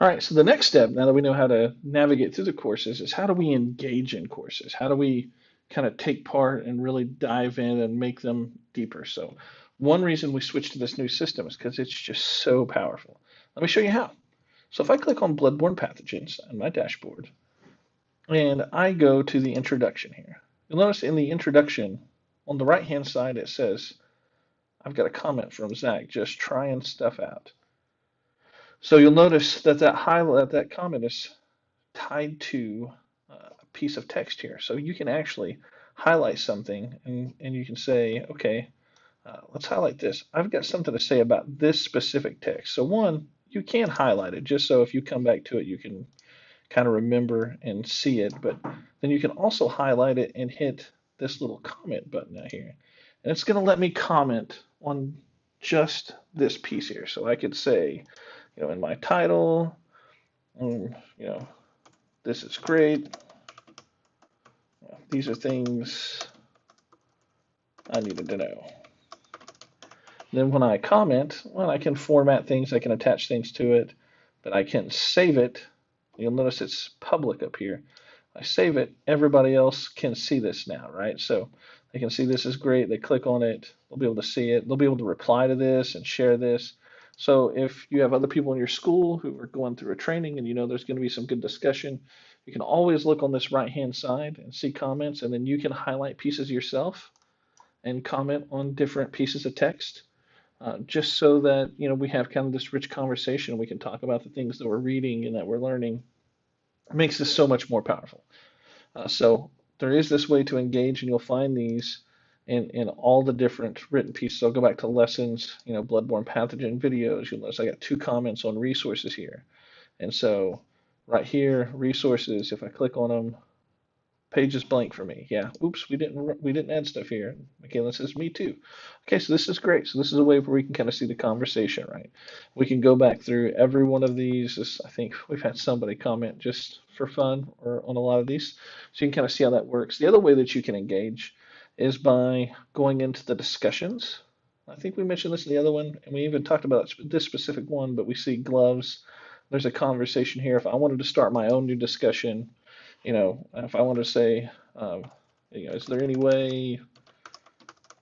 All right, so the next step, now that we know how to navigate through the courses, is how do we engage in courses? How do we kind of take part and really dive in and make them deeper? So, one reason we switched to this new system is because it's just so powerful. Let me show you how. So, if I click on bloodborne pathogens on my dashboard and I go to the introduction here, you'll notice in the introduction on the right hand side it says, I've got a comment from Zach, just trying stuff out. So you'll notice that that comment is tied to a piece of text here. So you can actually highlight something and you can say, okay, let's highlight this. I've got something to say about this specific text. So one, you can highlight it just so if you come back to it, you can kind of remember and see it. But then you can also highlight it and hit this little comment button out here. And it's going to let me comment on just this piece here. So I could say, in my title, you know, this is great. These are things I needed to know. Then when I comment, well, I can format things, I can attach things to it, but I can save it. You'll notice it's public up here. I save it, everybody else can see this now, right? So they can see this is great. They click on it, they'll be able to see it. They'll be able to reply to this and share this. So if you have other people in your school who are going through a training and you know there's going to be some good discussion, you can always look on this right-hand side and see comments, and then you can highlight pieces yourself and comment on different pieces of text, just so that we have kind of this rich conversation. We can talk about the things that we're reading and that we're learning. It makes this so much more powerful. So there is this way to engage, and you'll find these in all the different written pieces. I'll go back to lessons, bloodborne pathogen videos. You'll notice I got two comments on resources here. And so right here, resources, if I click on them, page is blank for me. Yeah, oops, we didn't add stuff here. Michaela says me too. Okay, so this is great. So this is a way where we can kind of see the conversation, right? We can go back through every one of these. I think we've had somebody comment just for fun or on a lot of these. So you can kind of see how that works. The other way that you can engage is by going into the discussions. I think we mentioned this in the other one, and we even talked about this specific one, but we see gloves. There's a conversation here. If I wanted to start my own new discussion, if I want to say, is there any way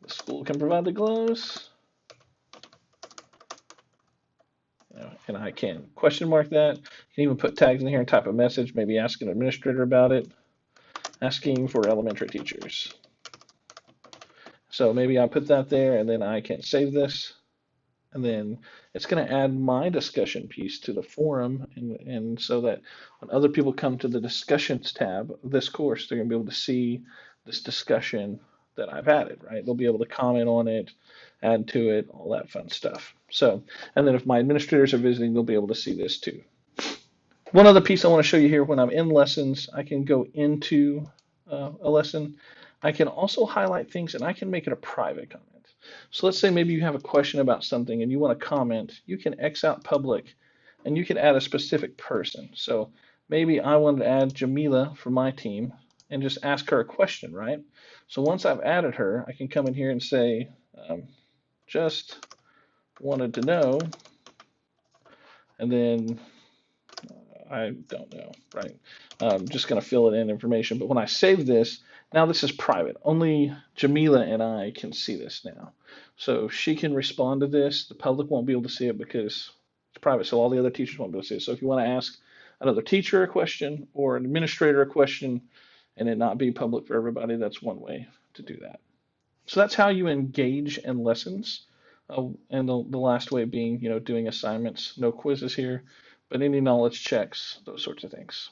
the school can provide the gloves? And I can question mark that. You can even put tags in here and type a message, maybe ask an administrator about it, asking for elementary teachers. So maybe I put that there and then I can save this. And then it's going to add my discussion piece to the forum. And so that when other people come to the discussions tab of this course, they're going to be able to see this discussion that I've added, right? They'll be able to comment on it, add to it, all that fun stuff. So, and then if my administrators are visiting, they'll be able to see this too. One other piece I want to show you here, when I'm in lessons, I can go into a lesson. I can also highlight things and I can make it a private comment. So let's say maybe you have a question about something and you want to comment. You can X out public and you can add a specific person. So maybe I wanted to add Jamila from my team and just ask her a question, right? So once I've added her, I can come in here and say, just wanted to know, and then I don't know, right? I'm just going to fill it in information. But when I save this, now this is private. Only Jamila and I can see this now. So she can respond to this. The public won't be able to see it because it's private. So all the other teachers won't be able to see it. So if you want to ask another teacher a question or an administrator a question and it not be public for everybody, that's one way to do that. So that's how you engage in lessons. And the last way being, doing assignments, no quizzes here, but any knowledge checks, those sorts of things.